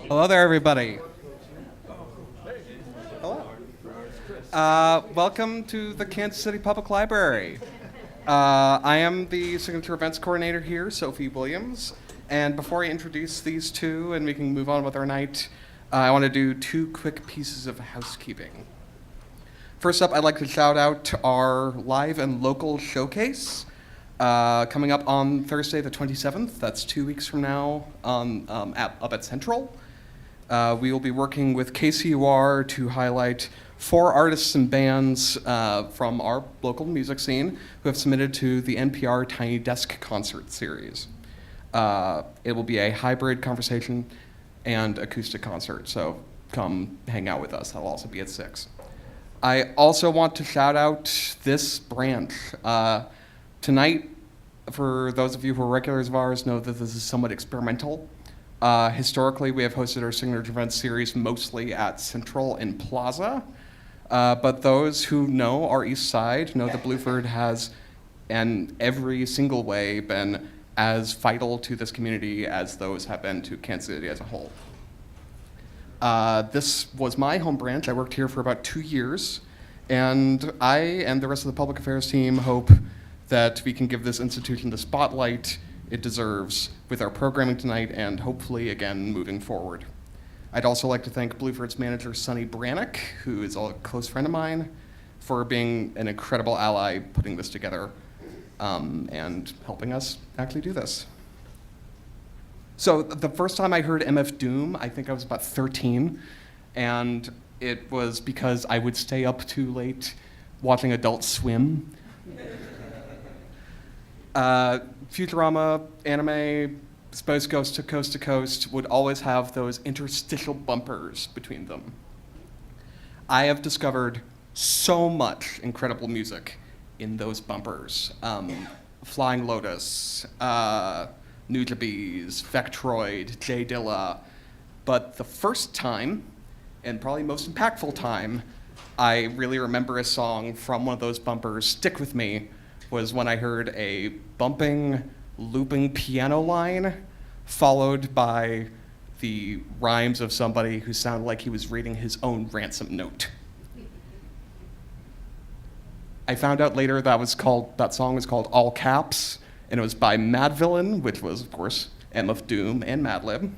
Hello there, everybody. Hello. Welcome to the Kansas City Public Library. I am the Signature Events Coordinator here, Sophie Williams. And before I introduce these two and we can move on with our night, I want to do two quick pieces of housekeeping. First up, I'd like to shout out our live and local showcase coming up on Thursday the 27th. That's 2 weeks from now up at Central. We will be working with KCUR to highlight 4 artists and bands from our local music scene who have submitted to the NPR Tiny Desk Concert Series. It will be a hybrid conversation and acoustic concert, so come hang out with us. That'll also be at 6. I also want to shout out this branch. Tonight, for those of you who are regulars of ours, know that this is somewhat experimental. Historically, we have hosted our Signature Events series mostly at Central and Plaza, but those who know our East Side know that Blueford has, in every single way, been as vital to this community as those have been to Kansas City as a whole. This was my home branch. I worked here for about 2 years, and I and the rest of the public affairs team hope that we can give this institution the spotlight it deserves with our programming tonight and hopefully again moving forward. I'd also like to thank Blueford's manager, Sonny Brannick, who is a close friend of mine, for being an incredible ally putting this together and helping us actually do this. So the first time I heard MF Doom, I think I was about 13, and it was because I would stay up too late watching Adult Swim. Futurama, anime, Space Ghost to Coast would always have those interstitial bumpers between them. I have discovered so much incredible music in those bumpers. Flying Lotus, Nujabes, Vectroid, J Dilla. But the first time, and probably most impactful time, I really remember a song from one of those bumpers stick with me was when I heard a bumping, looping piano line followed by the rhymes of somebody who sounded like he was reading his own ransom note. I found out later that song was called All Caps, and it was by Madvillainy, which was, of course, MF Doom and Madlib.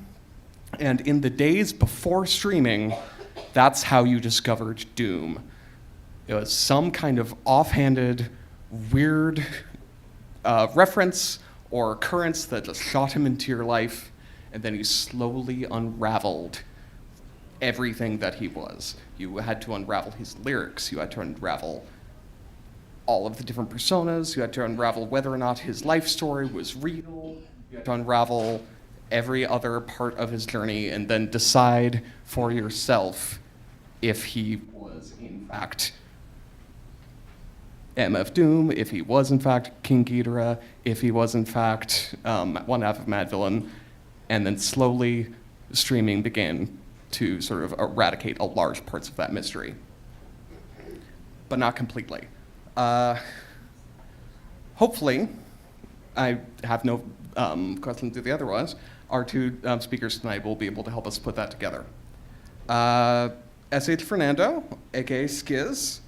And in the days before streaming, that's how you discovered Doom. It was some kind of offhanded, weird reference or occurrence that just shot him into your life, and then you slowly unraveled everything that he was. You had to unravel his lyrics, you had to unravel all of the different personas, you had to unravel whether or not his life story was real, you had to unravel every other part of his journey, and then decide for yourself if he was in fact MF Doom, if he was in fact King Ghidorah, if he was in fact one half of Madvillainy, and then slowly streaming began to sort of eradicate a large parts of that mystery, but not completely. Hopefully, I have no questions to the other ones. Our two speakers tonight will be able to help us put that together. S.H. Fernando, aka SKIZ,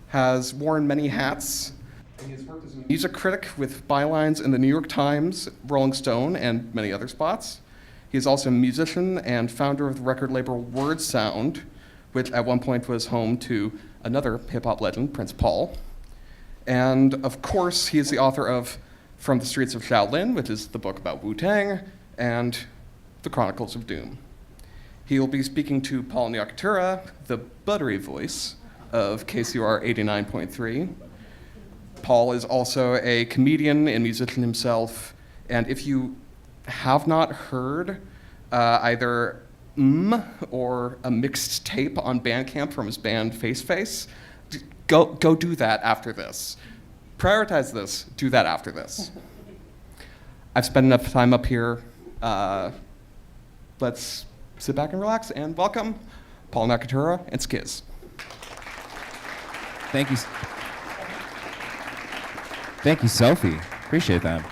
has worn many hats. He has worked as a music critic with bylines in the New York Times, Rolling Stone, and many other spots. He is also a musician and founder of the record label WordSound, which at one point was home to another hip-hop legend, Prince Paul. And of course, he is the author of From the Streets of Shaolin, which is the book about Wu-Tang, and the Chronicles of DOOM. He will be speaking to Paul Nyakatura, the buttery voice of KCUR 89.3. Paul is also a comedian and musician himself, and if you have not heard either or a mixed tape on Bandcamp from his band FACEFACE, go do that after this. Prioritize this, do that after this. I've spent enough time up here. Let's sit back and relax and welcome Paul Nyakatura and SKIZ. Thank you. Thank you, Sophie. Appreciate that.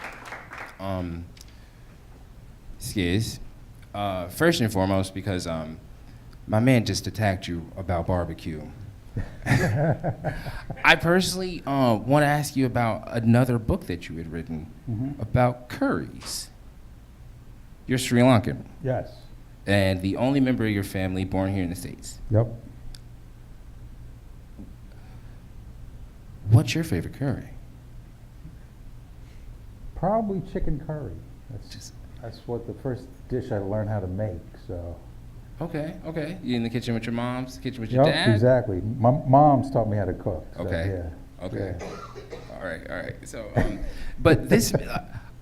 SKIZ, first and foremost, because my man just attacked you about barbecue. I personally want to ask you about another book that you had written about curries. You're Sri Lankan. Yes. And the only member of your family born here in the States. Yep. What's your favorite curry? Probably chicken curry. That's what the first dish I learned how to make. So. Okay. You in the kitchen with your moms? Kitchen with your dad? Exactly. My mom's taught me how to cook. So, Okay. Yeah. Okay. Yeah. All right. So, but this,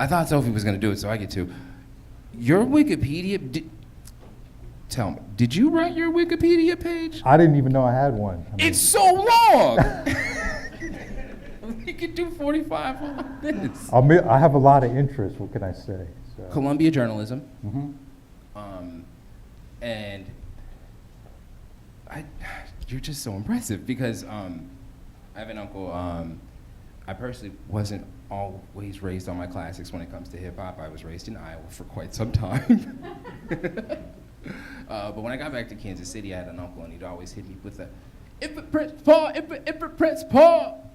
I thought Sophie was going to do it, so I get to. Your Wikipedia, tell me, did you write your Wikipedia page? I didn't even know I had one. It's so long! We could do 45 minutes. I have a lot of interest, what can I say? So. Columbia Journalism. Mm-hmm. And you're just so impressive because I have an uncle. I personally wasn't always raised on my classics when it comes to hip hop. I was raised in Iowa for quite some time. But when I got back to Kansas City, I had an uncle, and he'd always hit me with the "Infant Prince Paul, Infant Prince Paul,"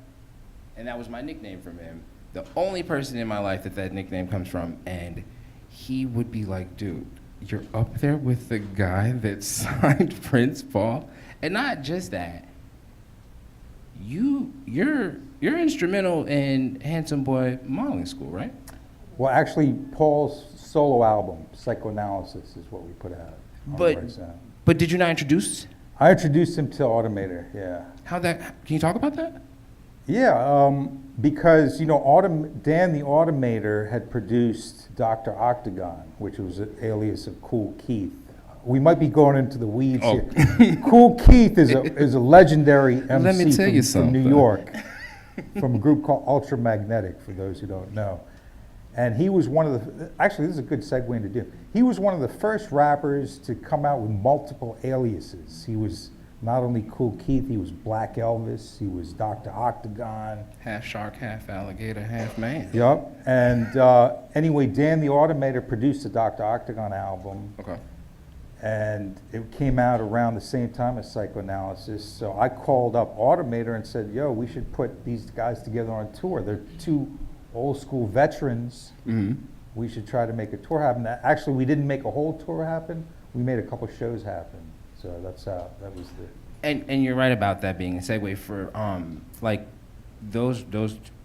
and that was my nickname from him. The only person in my life that nickname comes from, and he would be like, "Dude, you're up there with the guy that signed Prince Paul," and not just that. You're instrumental in Handsome Boy modeling school, right? Well, actually, Paul's solo album, Psychoanalysis, is what we put out on WordSound. But did you not introduce? I introduced him to Automator, yeah. Can you talk about that? Yeah, because, Dan the Automator had produced Dr. Octagon, which was an alias of Cool Keith. We might be going into the weeds here. Cool Keith is a legendary MC Let me tell you from New York, from a group called Ultramagnetic, for those who don't know. And he was one of the, actually this is a good segue into do. He was one of the first rappers to come out with multiple aliases. He was not only Cool Keith, he was Black Elvis, he was Dr. Octagon. Half shark, half alligator, half man. Yep, and anyway, Dan the Automator produced the Dr. Octagon album. Okay. And it came out around the same time as Psychoanalysis. So I called up Automator and said, yo, we should put these guys together on tour. They're two old school veterans. Mm-hmm. We should try to make a tour happen. Actually, we didn't make a whole tour happen. We made a couple shows happen. So that's how, that was the... And you're right about that being a segue for, like, those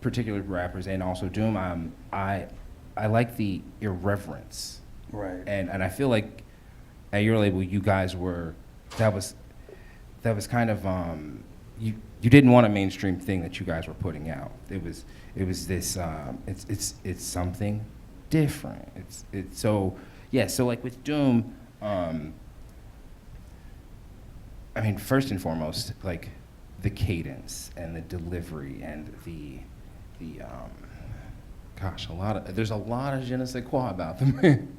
particular rappers and also Doom, I like the irreverence. Right. And I feel like at your label, you guys were, that was kind of, you didn't want a mainstream thing that you guys were putting out. It was this, it's something different. It's so, yeah, so like with Doom, I mean, first and foremost, like the cadence and the delivery and the gosh, there's a lot of je ne sais quoi about them.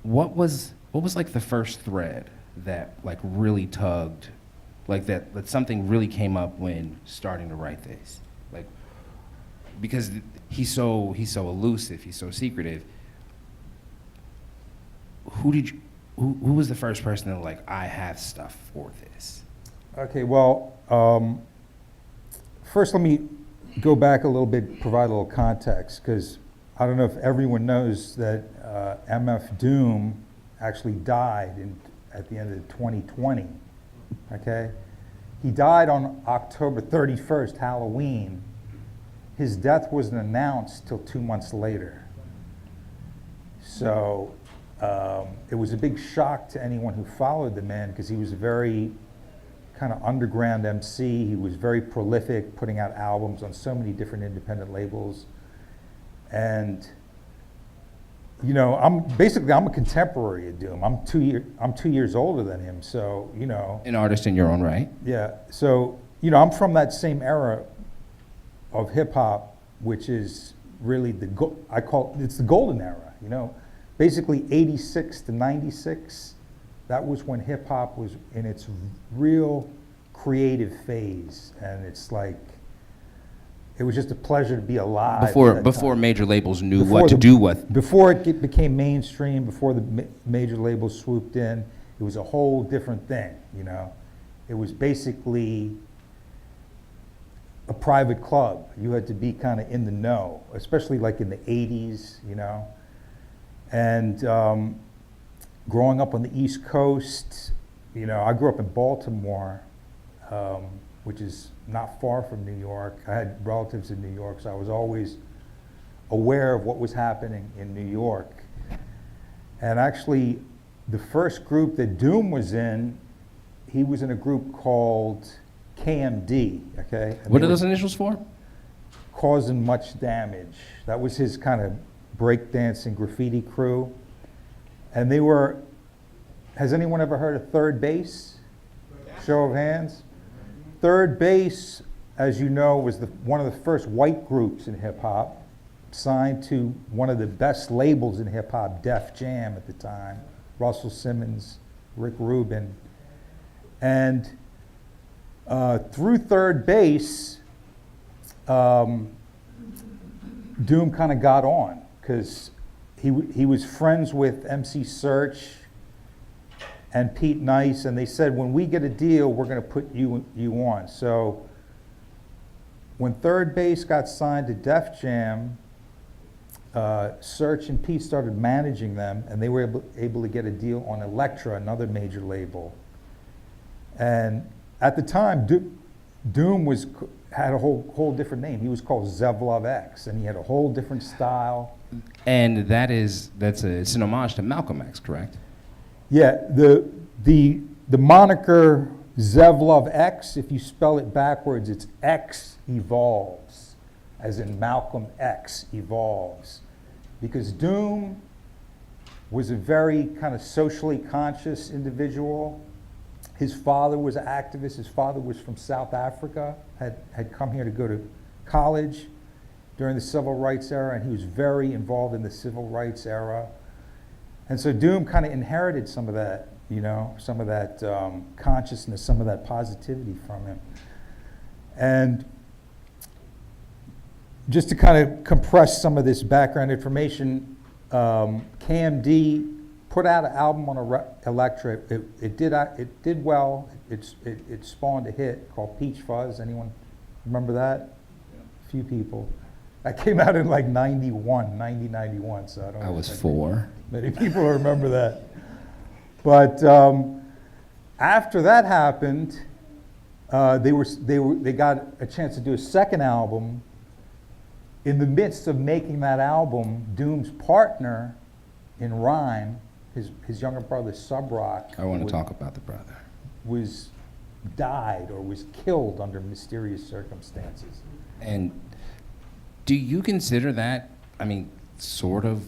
What was like the first thread that like really tugged, like that something really came up when starting to write this? Like, because he's so elusive, he's so secretive. Who was the first person that like, I have stuff for this? Okay, well, first let me go back a little bit, provide a little context, because I don't know if everyone knows that MF Doom actually died at the end of 2020, okay? He died on October 31st, Halloween. His death wasn't announced till 2 months later. So it was a big shock to anyone who followed the man, because he was a very kind of underground MC. He was very prolific, putting out albums on so many different independent labels. And, you know, I'm a contemporary of Doom. I'm 2 years older than him, so, you know. An artist in your own right. Yeah, so, you know, I'm from that same era of hip hop, which is really it's the golden era, you know. Basically 86 to 96, that was when hip hop was in its real creative phase, and it's like, it was just a pleasure to be alive. Before major labels knew what to do with. Before it became mainstream, before the major labels swooped in, it was a whole different thing, you know. It was basically a private club. You had to be kind of in the know, especially like in the 80s, you know. And growing up on the East Coast, you know, I grew up in Baltimore, which is not far from New York. I had relatives in New York, so I was always aware of what was happening in New York. And actually, the first group that Doom was in, he was in a group called KMD, okay? And What are those initials for? Causing Much Damage. That was his kind of breakdancing graffiti crew. And they were, has anyone ever heard of Third Base? Show of hands. Third Base, as you know, was one of the first white groups in hip hop, signed to one of the best labels in hip hop, Def Jam at the time, Russell Simmons, Rick Rubin. And through Third Base, Doom kind of got on, because he was friends with MC Search and Pete Nice, and they said, when we get a deal, we're going to put you on. So when Third Base got signed to Def Jam, Search and Pete started managing them, and they were able to get a deal on Elektra, another major label. And at the time, Doom had a whole different name. He was called Zev Love X, and he had a whole different style. And it's an homage to Malcolm X, correct? Yeah, the moniker Zev Love X, if you spell it backwards, it's X evolves, as in Malcolm X evolves. Because Doom was a very kind of socially conscious individual. His father was an activist. His father was from South Africa, had come here to go to college during the civil rights era, and he was very involved in the civil rights era. And so Doom kind of inherited some of that, you know, some of that consciousness, some of that positivity from him. And just to kind of compress some of this background information, KMD put out an album on Elektra. It did well. It spawned a hit called Peach Fuzz. Anyone remember that? A few people. That came out in like 91, so I was 4. Many people remember that. But after that happened, they got a chance to do a second album. In the midst of making that album, Doom's partner in rhyme, his younger brother Sub Rock, I want to talk about the brother. died or was killed under mysterious circumstances. And do you consider that, I mean, sort of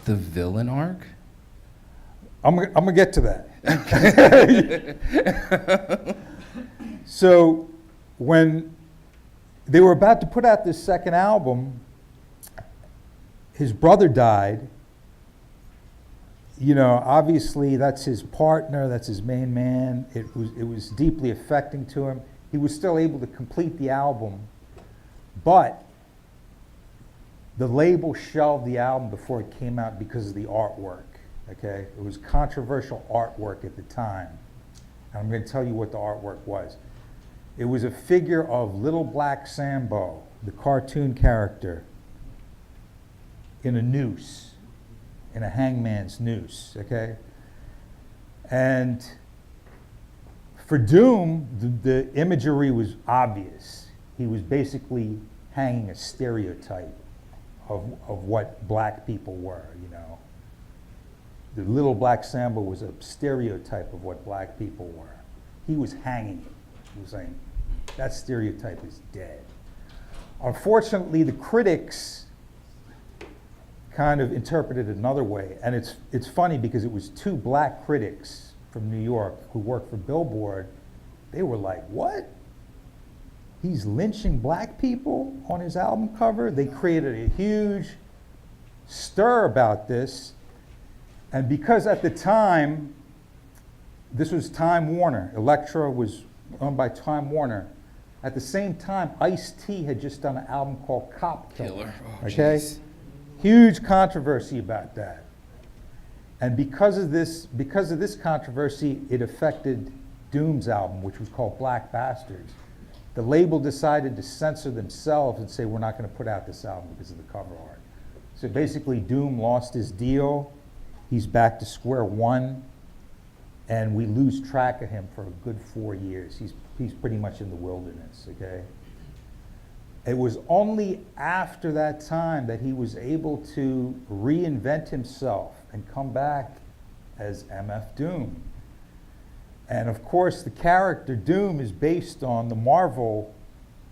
the villain arc? I'm gonna get to that. So when they were about to put out this second album, his brother died. You know, obviously that's his partner, that's his main man. It was deeply affecting to him. He was still able to complete the album, but the label shelved the album before it came out because of the artwork, okay? It was controversial artwork at the time. And I'm gonna tell you what the artwork was. It was a figure of Little Black Sambo, the cartoon character, in a noose, in a hangman's noose, okay? And for Doom, the imagery was obvious. He was basically hanging a stereotype of what black people were, you know. The Little Black Sambo was a stereotype of what black people were. he was hanging it. He was saying, that stereotype is dead. Unfortunately, the critics kind of interpreted it another way. And it's funny because it was two black critics from New York who worked for Billboard. They were like, what? He's lynching black people on his album cover? They created a huge stir about this. And because at the time, this was Time Warner, Elektra was owned by Time Warner. At the same time, Ice-T had just done an album called Cop Killer. Oh, okay? geez. Huge controversy about that. And because of this controversy, it affected Doom's album, which was called Black Bastards. The label decided to censor themselves and say, we're not going to put out this album because of the cover art. So basically, Doom lost his deal. He's back to square one, and we lose track of him for a good 4 years. He's pretty much in the wilderness, okay? It was only after that time that he was able to reinvent himself and come back as MF Doom. And of course, the character Doom is based on the Marvel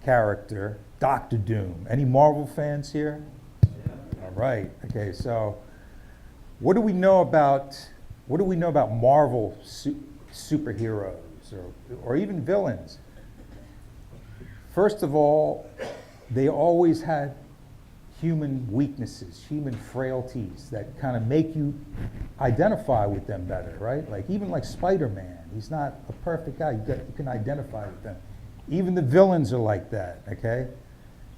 character, Dr. Doom. Any Marvel fans here? Yeah. All right, okay, so what do we know about Marvel superheroes or even villains? First of all, they always had human weaknesses, human frailties that kind of make you identify with them better, right? Like even like Spider-Man, he's not a perfect guy. You can identify with them. Even the villains are like that, okay?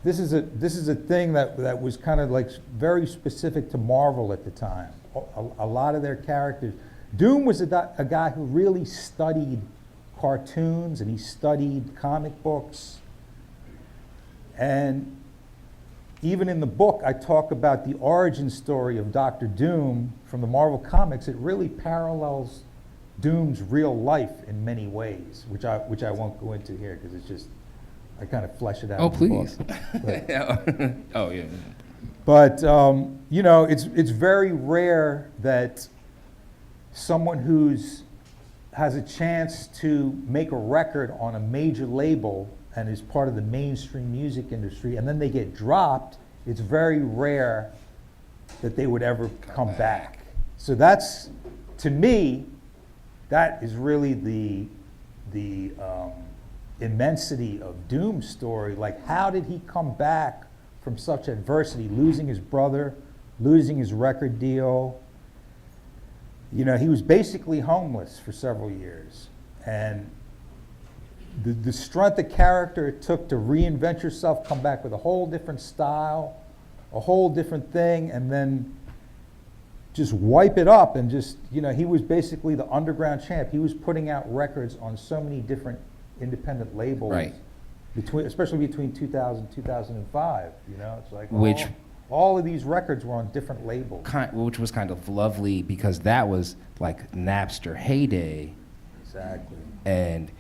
This is a thing that was kind of like very specific to Marvel at the time. A lot of their characters. Doom was a guy who really studied cartoons and he studied comic books. And even in the book, I talk about the origin story of Dr. Doom from the Marvel Comics. It really parallels Doom's real life in many ways, which I won't go into here because it's just, I kind of flesh it out. Oh, in the please. book. Oh, yeah. But, you know, it's very rare that someone has a chance to make a record on a major label and is part of the mainstream music industry, and then they get dropped. It's very rare that they would ever come back. So that's, to me, that is really the immensity of Doom's story. Like, how did he come back from such adversity, losing his brother, losing his record deal? You know, he was basically homeless for several years. And the strength of character it took to reinvent yourself, come back with a whole different style, a whole different thing, and then just wipe it up and just, you know, he was basically the underground champ. He was putting out records on so many different independent labels. Right. Especially between 2000 and 2005, you know? It's like Which all of these records were on different labels. which was kind of lovely because that was like Napster heyday. Exactly. And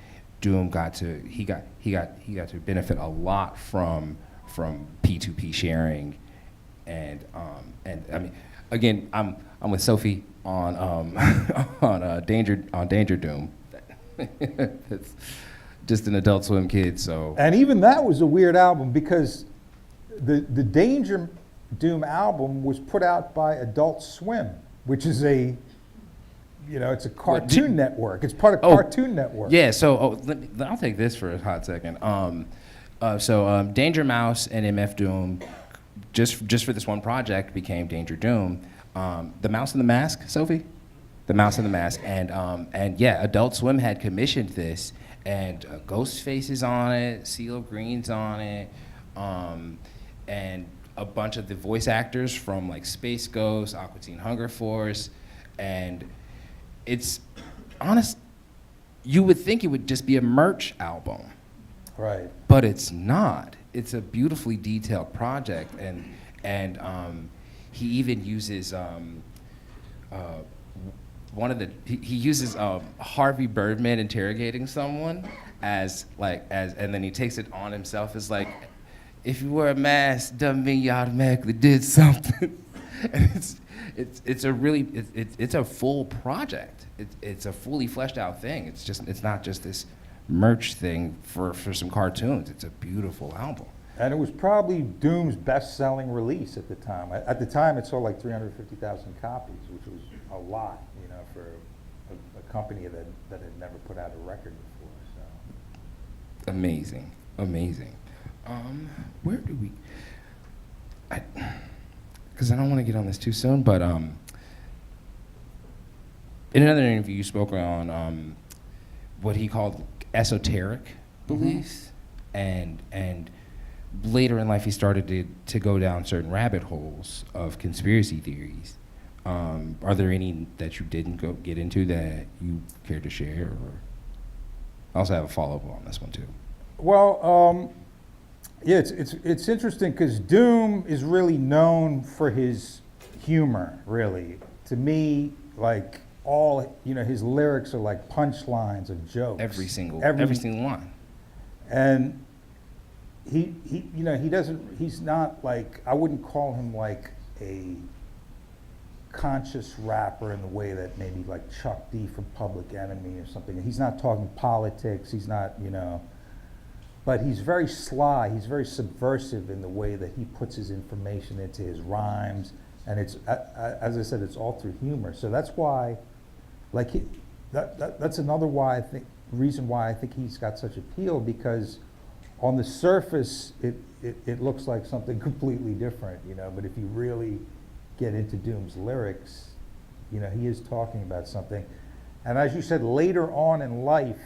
Doom got to benefit a lot from P2P sharing, and I mean, again, I'm with Sophie on on Danger Doom. It's just an Adult Swim kid, so. And even that was a weird album because the Danger Doom album was put out by Adult Swim, which is it's a Cartoon Network. It's part of Cartoon Network. Yeah, so I'll take this for a hot second. So Danger Mouse and MF Doom, just for this one project, became Danger Doom. The Mouse and the Mask, Sophie? The Mouse and the Mask. And yeah, Adult Swim had commissioned this, and Ghostface is on it, CeeLo Green's on it, and a bunch of the voice actors from like Space Ghost, Aqua Teen Hunger Force, and it's honest. You would think it would just be a merch album, Right. but it's not. It's a beautifully detailed project, and he even uses he uses Harvey Birdman interrogating someone and then he takes it on himself as like, if you wear a mask, doesn't mean you automatically did something. It's a really it's a full project. It's a fully fleshed out thing. It's not just this merch thing for some cartoons. It's a beautiful album. And it was probably Doom's best-selling release at the time. At the time, it sold like 350,000 copies, which was a lot, you know, for a company that had never put out a record before. So. Amazing. Where do we? Because I don't want to get on this too soon, but in another interview, you spoke on what he called esoteric beliefs, and later in life, he started to go down certain rabbit holes of conspiracy theories. Are there any that you didn't get into that you care to share? Or I also have a follow-up on this one too. Well, yeah, it's interesting because Doom is really known for his humor, really. To me, like his lyrics are like punchlines of jokes. Every single one. And he's not like, I wouldn't call him like a conscious rapper in the way that maybe like Chuck D from Public Enemy or something. He's not talking politics, he's not, but he's very sly, he's very subversive in the way that he puts his information into his rhymes, and it's, as I said, it's all through humor. So that's why, that's another reason why I think he's got such appeal, because on the surface, it looks like something completely different, but if you really get into Doom's lyrics, he is talking about something. And as you said, later on in life,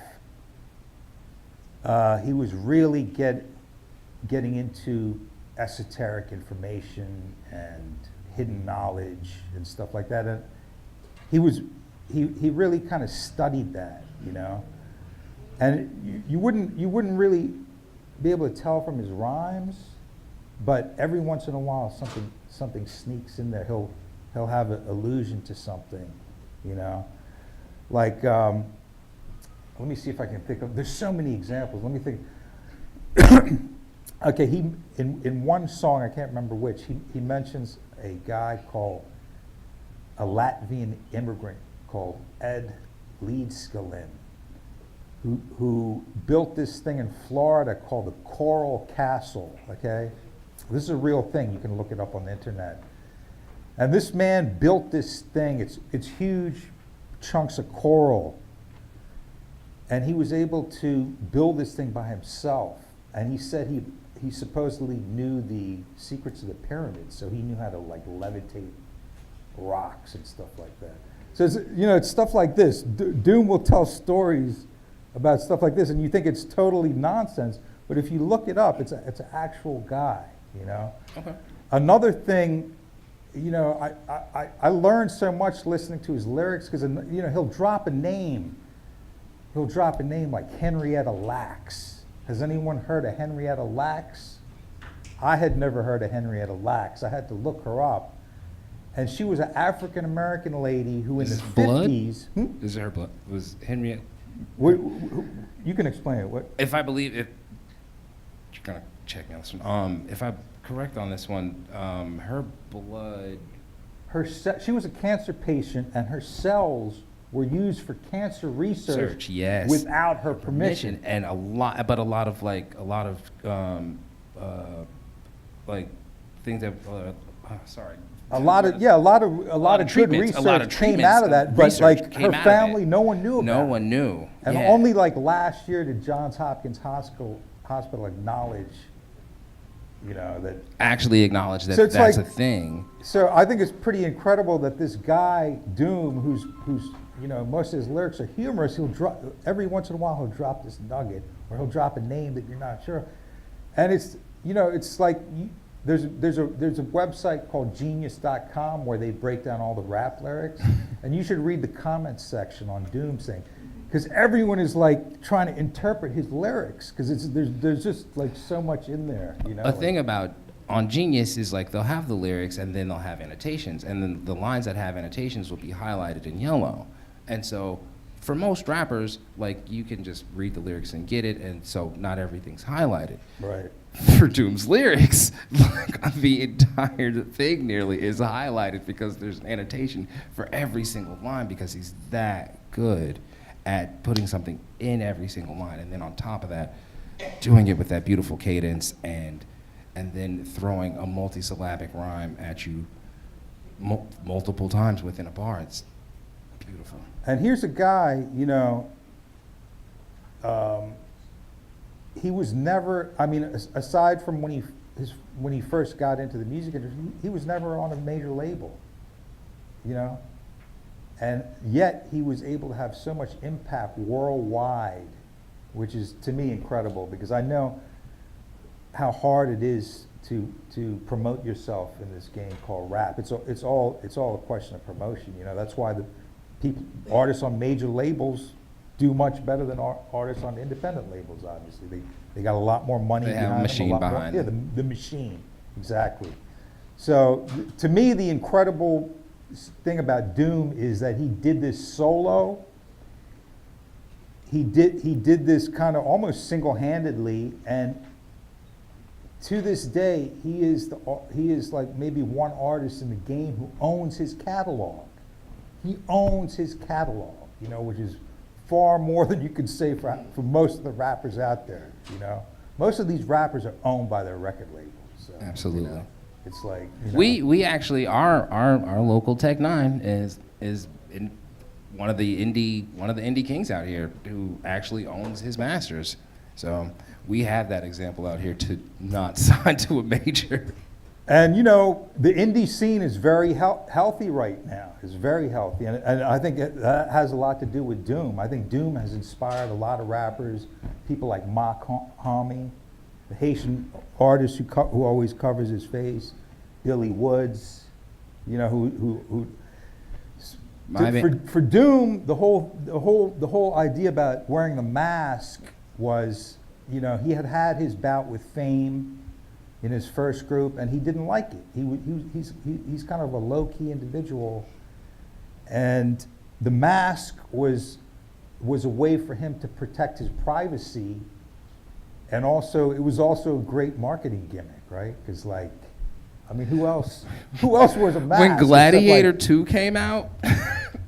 he was really getting into esoteric information and hidden knowledge and stuff like that. And he really kind of studied that, And you wouldn't really be able to tell from his rhymes, but every once in a while something sneaks in there. He'll have an allusion to something, Like, let me see if I can think of. There's so many examples. Let me think. Okay, in one song, I can't remember which, he mentions a guy called a Latvian immigrant called Ed Leedskalin, who built this thing in Florida called the Coral Castle, okay? This is a real thing. You can look it up on the internet. And this man built this thing. It's huge chunks of coral. And he was able to build this thing by himself. And he said he supposedly knew the secrets of the pyramids, so he knew how to levitate rocks and stuff like that. So it's stuff like this. Doom will tell stories about stuff like this, and you think it's totally nonsense, but if you look it up, it's an actual guy, Okay. Another thing, I learned so much listening to his lyrics, because he'll drop a name. He'll drop a name like Henrietta Lacks. Has anyone heard of Henrietta Lacks? I had never heard of Henrietta Lacks. I had to look her up. And she was an African-American lady who in the 50s... Is it her blood? Was Henrietta... You can explain it. What? If I believe it... You're going to check me on this one. If I'm correct on this one, her blood... She was a cancer patient, and her cells were used for cancer research, yes, without her permission. And a lot of things that sorry. A lot of good research came out of that, but her family, no one knew about. No one knew. And only last year did Johns Hopkins Hospital acknowledge, that actually acknowledge that so that's a thing. So I think it's pretty incredible that this guy Doom, who's most of his lyrics are humorous, every once in a while he'll drop this nugget, or he'll drop a name that you're not sure, and it's like there's a website called Genius.com where they break down all the rap lyrics, and you should read the comments section on Doom's thing, because everyone is trying to interpret his lyrics, because there's just so much in there. A thing about on Genius is they'll have the lyrics and then they'll have annotations, and then the lines that have annotations will be highlighted in yellow. And so for most rappers, like, you can just read the lyrics and get it, and so not everything's highlighted. Right. For Doom's lyrics, like, the entire thing nearly is highlighted because there's an annotation for every single line because he's that good at putting something in every single line, and then on top of that, doing it with that beautiful cadence and then throwing a multisyllabic rhyme at you multiple times within a bar. It's beautiful. And here's a guy, you know, he was never, I mean, aside from when he first got into the music industry, he was never on a major label, you know? And yet he was able to have so much impact worldwide, which is, to me, incredible, because I know how hard it is to promote yourself in this game called rap. It's all a question of promotion, you know? That's why artists on major labels do much better than artists on independent labels, obviously. They got a lot more money behind them. They have a machine behind them. them. Yeah, the machine, exactly. So to me, the incredible thing about Doom is that he did this solo. He did this kind of almost single-handedly, and to this day, he is like maybe one artist in the game who owns his catalog. He owns his catalog, you know, which is far more than you could say for most of the rappers out there, you know. Most of these rappers are owned by their record labels. So, Absolutely. You know, it's like, you know, We actually our local Tech Nine is in one of the indie kings out here who actually owns his masters. So we have that example out here to not sign to a major. And you know, the indie scene is very healthy right now. It's very healthy, and I think that has a lot to do with Doom. I think Doom has inspired a lot of rappers, people like Mock Homie, the Haitian artist who always covers his face, Billy Woods, you know, for Doom, the whole idea about wearing the mask was, you know, he had his bout with fame in his first group, and he didn't like it. He's kind of a low-key individual, and the mask was a way for him to protect his privacy, and also it was also a great marketing gimmick, right? Because, like, I mean, who else wears a mask? When Gladiator 2 came out,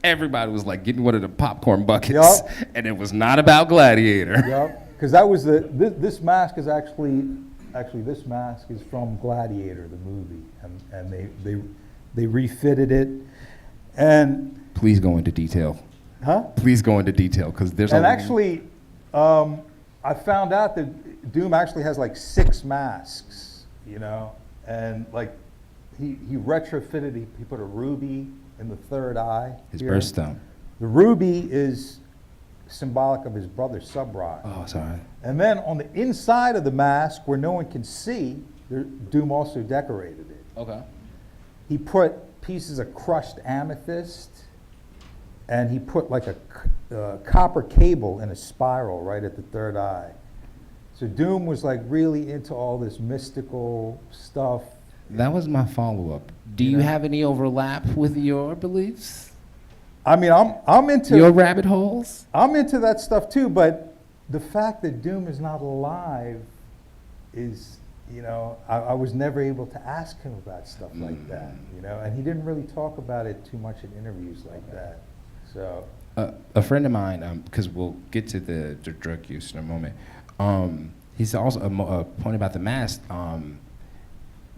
everybody was like getting one of the popcorn buckets, and it was not about Gladiator. Yep, because that was this mask is actually this mask is from Gladiator, the movie, and they refitted it, and Please go into detail. huh? Please go into detail, because there's And actually, I found out that Doom actually has like 6 masks, you know, and like he retrofitted. He put a ruby in the third eye. his here. birthstone. The ruby is symbolic of his brother Sub-Rock. Oh, sorry. And then on the inside of the mask, where no one can see, Doom also decorated it. Okay. He put pieces of crushed amethyst, and he put like a copper cable in a spiral right at the third eye. So Doom was like really into all this mystical stuff. That was my follow-up. Do you have any overlap with your beliefs? I mean, I'm into Your rabbit holes? I'm into that stuff too, but the fact that Doom is not alive is, you know, I was never able to ask him about stuff like that, you know, and he didn't really talk about it too much in interviews like that. So A friend of mine, because we'll get to the drug use in a moment, he's also a point about the mask.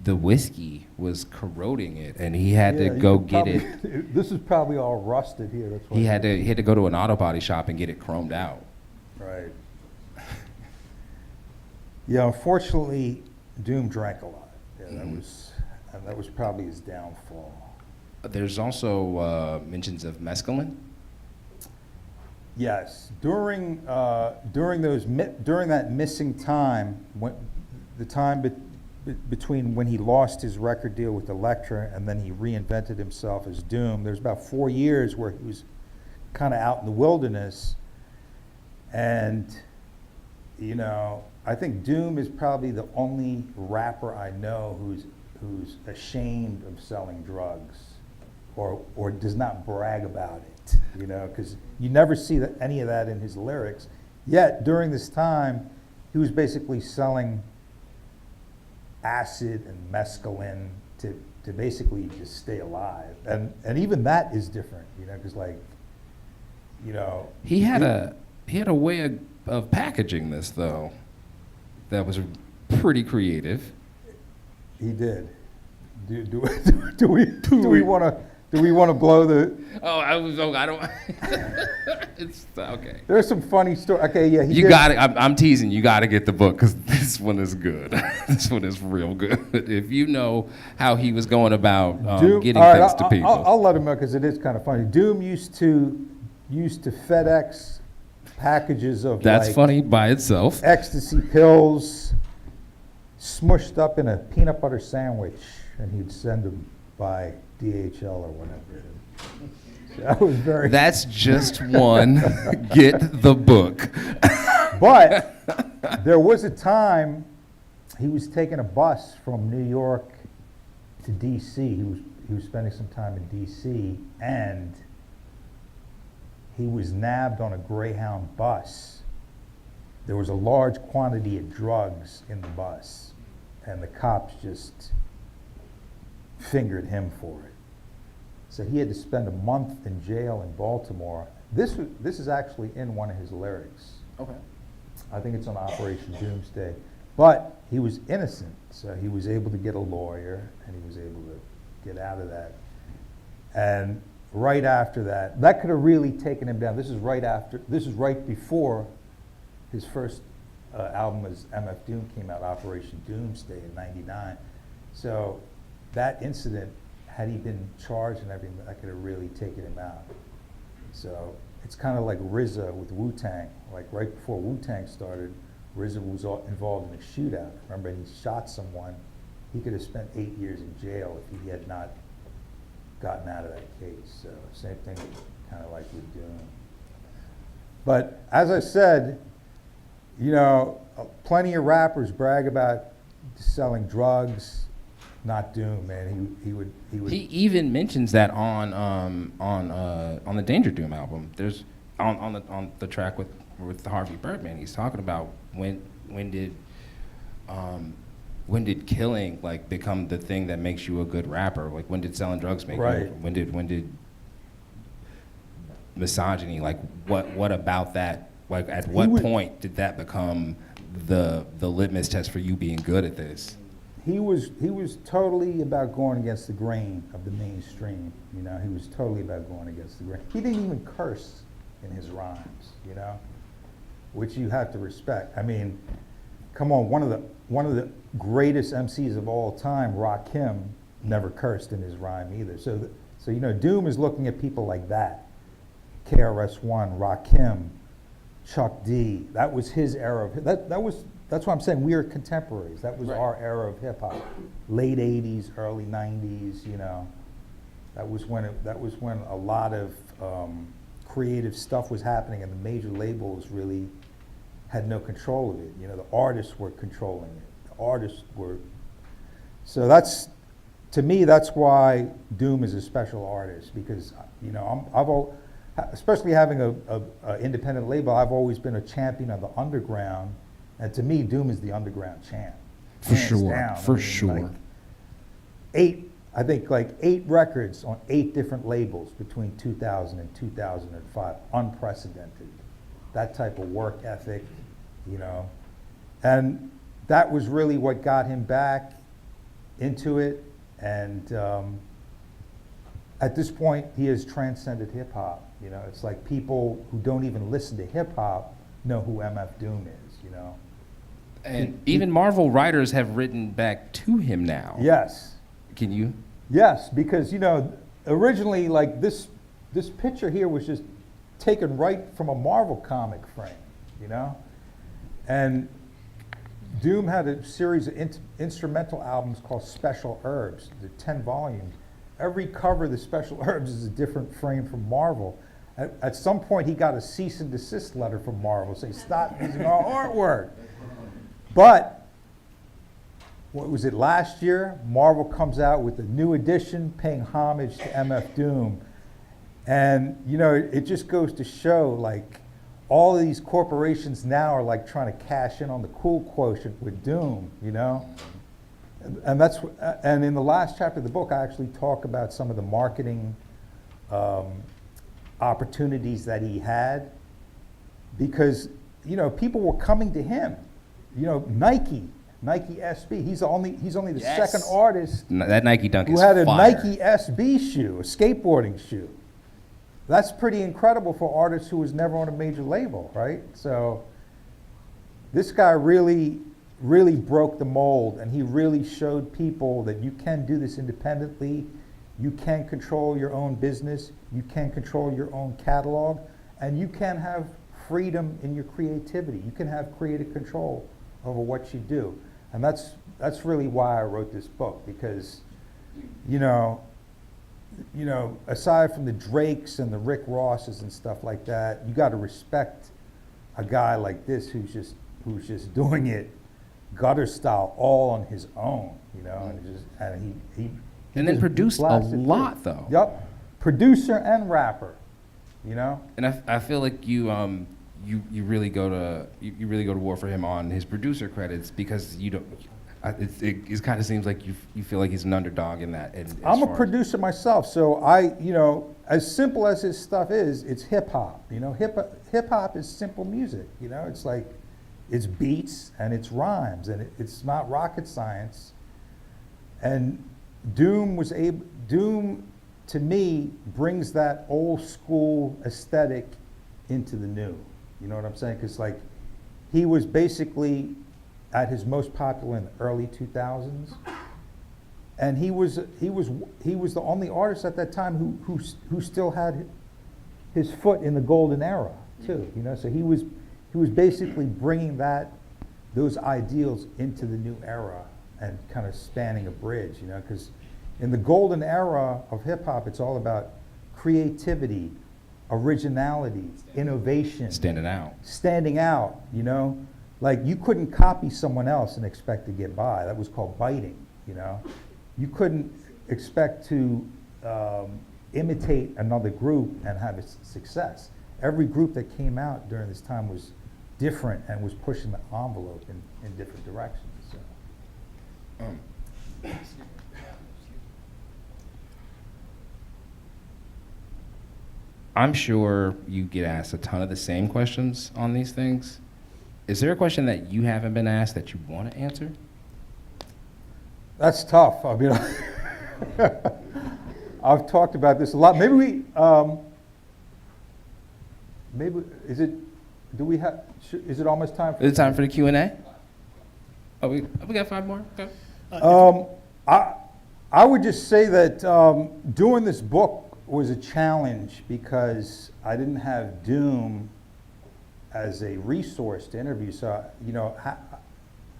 The whiskey was corroding it, and he had to go get it. This is probably all rusted here. That's why He had to go to an auto body shop and get it chromed out. Right. Yeah, unfortunately, Doom drank a lot. Yeah, that was probably his downfall. There's also mentions of mescaline. Yes, during that missing time, the time between when he lost his record deal with Elektra and then he reinvented himself as Doom, there's about 4 years where he was kind of out in the wilderness, and you know, I think Doom is probably the only rapper I know who's ashamed of selling drugs or does not brag about it, you know, because you never see any of that in his lyrics. Yet during this time, he was basically selling acid and mescaline to basically just stay alive, and even that is different, you know, because like, you know, He had a way of packaging this though, that was pretty creative. he did. Do we want to blow the? I don't. It's okay. There's some funny story. Okay, yeah. You got it. I'm teasing. You got to get the book because this one is good. This one is real good. If you know how he was going about getting all right, things to people. I'll let him know because it is kind of funny. Doom used to FedEx packages of That's like funny by itself. ecstasy pills smushed up in a peanut butter sandwich, and he'd send them by DHL or whatever. So that was very. That's just one. Get the book. But there was a time he was taking a bus from New York to D.C. He was spending some time in D.C. and he was nabbed on a Greyhound bus. There was a large quantity of drugs in the bus, and the cops just fingered him for it. So he had to spend a month in jail in Baltimore. This is actually in one of his lyrics. Okay. I think it's on Operation Doomsday. But he was innocent, so he was able to get a lawyer, and he was able to get out of that. And right after that, that could have really taken him down. This is right before his first album as MF Doom came out, Operation Doomsday in '99. So that incident, had he been charged and everything, that could have really taken him out. So it's kind of like RZA with Wu-Tang. Like right before Wu-Tang started, RZA was involved in a shootout. Remember, he shot someone. He could have spent 8 years in jail if he had not gotten out of that case. So same thing kind of like with Doom. But as I said, you know, plenty of rappers brag about selling drugs. Not Doom, man. He would. He even mentions that on the Danger Doom album. There's on the track with Harvey Birdman. He's talking about when did killing like become the thing that makes you a good rapper? Like when did selling drugs make Right. you? When did misogyny? Like what about that? Like at what point did that become the litmus test for you being good at this? He was totally about going against the grain of the mainstream. You know, he was totally about going against the grain. He didn't even curse in his rhymes. You know, which you have to respect. I mean, come on, one of the greatest MCs of all time, Rakim, never cursed in his rhyme either. So you know, Doom is looking at people like that. KRS-One, Rakim, Chuck D. That was his era of that's what I'm saying. We are contemporaries. That was Right. our era of hip hop. Late '80s, early '90s. You know, that was when a lot of creative stuff was happening, and the major labels really had no control of it. You know, the artists were controlling it. The artists were. So to me, that's why Doom is a special artist, because you know especially having a independent label, I've always been a champion of the underground. And to me, Doom is the underground champ. For sure, down. for sure. I think like 8 records on 8 different labels between 2000 and 2005. Unprecedented. That type of work ethic, you know. And that was really what got him back into it. And at this point, he has transcended hip hop. You know, it's like people who don't even listen to hip hop know who MF Doom is, you know. And even Marvel writers have written back to him now. Yes. Can you? Yes, because, you know, originally, like, this picture here was just taken right from a Marvel comic frame, you know? And Doom had a series of instrumental albums called Special Herbs, the 10 volumes. Every cover of the Special Herbs is a different frame from Marvel. At some point, he got a cease and desist letter from Marvel saying, stop using our artwork. But what was it, last year, Marvel comes out with a new edition paying homage to MF Doom. And, you know, it just goes to show, like, all of these corporations now are, like, trying to cash in on the cool quotient with Doom, you know? And that's, and in the last chapter of the book, I actually talk about some of the marketing opportunities that he had, because, you know, people were coming to him. You know, Nike SB. He's only the Yes. second artist That Nike dunk who is had a fire. Nike SB shoe, a skateboarding shoe. That's pretty incredible for artists who was never on a major label, right? So this guy really broke the mold, and he really showed people that you can do this independently. You can control your own business. You can control your own catalog, and you can have freedom in your creativity. You can have creative control over what you do. And that's really why I wrote this book, because, you know, aside from the Drakes and the Rick Rosses and stuff like that, you got to respect a guy like this who's just doing it gutter style all on his own, you know, and he And then just produced a blasted through. lot, though. Yep, producer and rapper, you know. And I feel like you really go to war for him on his producer credits, because you don't. It kind of seems like you feel like he's an underdog in that. I'm a producer myself, so you know, as simple as his stuff is, it's hip hop. You know, hip hop is simple music. You know, it's like, it's beats and it's rhymes, and it's not rocket science. And Doom to me brings that old school aesthetic into the new. You know what I'm saying? Because, like, he was basically at his most popular in the early 2000s, and he was the only artist at that time who still had his foot in the golden era too. You know, so he was basically bringing those ideals into the new era and kind of spanning a bridge. You know, because in the golden era of hip hop, it's all about creativity, originality, innovation, standing out, you know. Like, you couldn't copy someone else and expect to get by. That was called biting, you know. You couldn't expect to imitate another group and have a success. Every group that came out during this time was different and was pushing the envelope in different directions. So. I'm sure you get asked a ton of the same questions on these things. Is there a question that you haven't been asked that you want to answer? That's tough. I mean, I've talked about this a lot. Maybe is it almost time for? Is it time for the Q&A? Oh, we got 5 more. Okay. I would just say that doing this book was a challenge, because I didn't have Doom as a resource to interview. So, you know,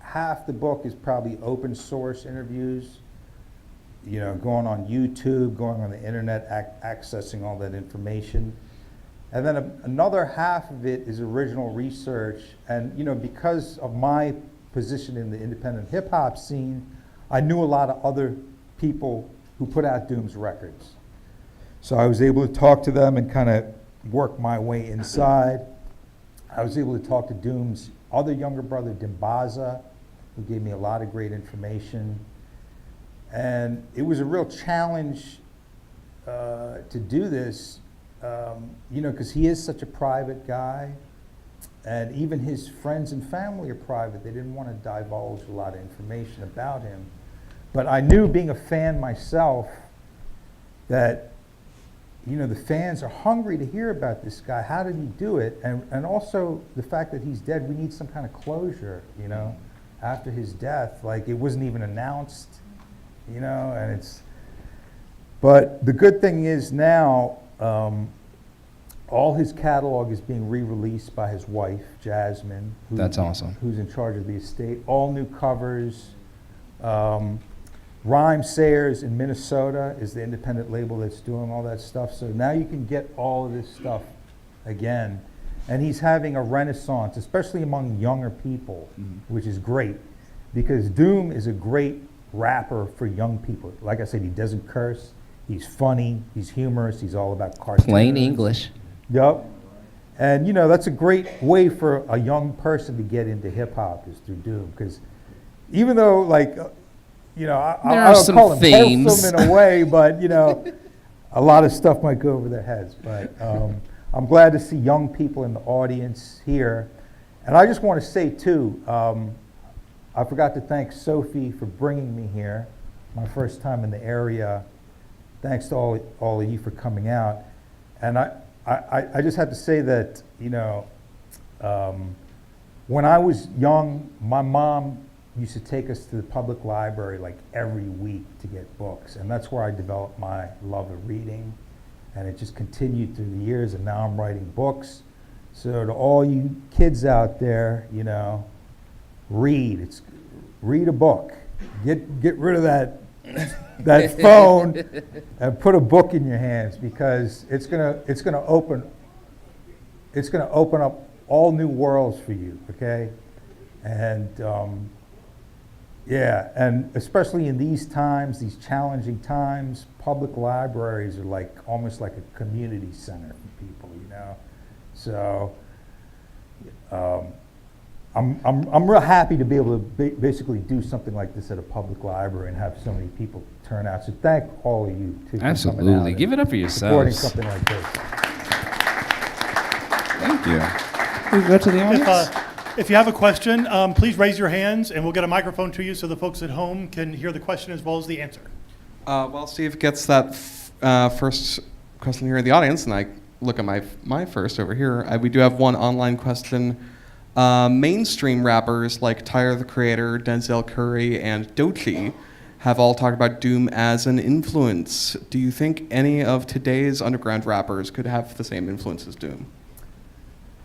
half the book is probably open source interviews, you know, going on YouTube, going on the internet, accessing all that information. And then another half of it is original research. And, you know, because of my position in the independent hip hop scene, I knew a lot of other people who put out Doom's records. So I was able to talk to them and kind of work my way inside. I was able to talk to Doom's other younger brother, Dimbaza, who gave me a lot of great information. And it was a real challenge to do this, you know, because he is such a private guy. And even his friends and family are private. They didn't want to divulge a lot of information about him. But I knew, being a fan myself, that, you know, the fans are hungry to hear about this guy. How did he do it? And also the fact that he's dead, we need some kind of closure, you know, after his death. Like, it wasn't even announced, you know, and it's, but the good thing is now, all his catalog is being re-released by his wife, Jasmine. That's awesome. Who's in charge of the estate. All new covers. Rhyme Sayers in Minnesota is the independent label that's doing all that stuff. So now you can get all of this stuff again. And he's having a renaissance, especially among younger people, which is great. because Doom is a great rapper for young people. Like I said, he doesn't curse, he's funny, he's humorous, he's all about cartoons. Plain English. Yep. And you know, that's a great way for a young person to get into hip hop is through Doom, because even though like, you know, I don't call him wholesome in a way, but you know, a lot of stuff might go over their heads. But I'm glad to see young people in the audience here. And I just want to say too, I forgot to thank Sophie for bringing me here, my first time in the area. Thanks to all of you for coming out. And I just have to say that, you know, when I was young, my mom used to take us to the public library like every week to get books. And that's where I developed my love of reading. And it just continued through the years, and now I'm writing books. So to all you kids out there, you know, read a book. Get rid of that phone and put a book in your hands, because it's gonna open up all new worlds for you, okay? And yeah, and especially in these times, these challenging times, public libraries are like almost like a community center for people, you know? So I'm real happy to be able to basically do something like this at a public library and have so many people turn out. So thank all of you too. Absolutely, give it up for supporting yourselves. something like this. Thank you. We go to the audience. If you have a question, please raise your hands and we'll get a microphone to you so the folks at home can hear the question as well as the answer. While Steve gets that first question here in the audience, and I look at my first over here, we do have one online question. Mainstream rappers like Tyler the Creator, Denzel Curry, and Doechii have all talked about Doom as an influence. Do you think any of today's underground rappers could have the same influence as Doom?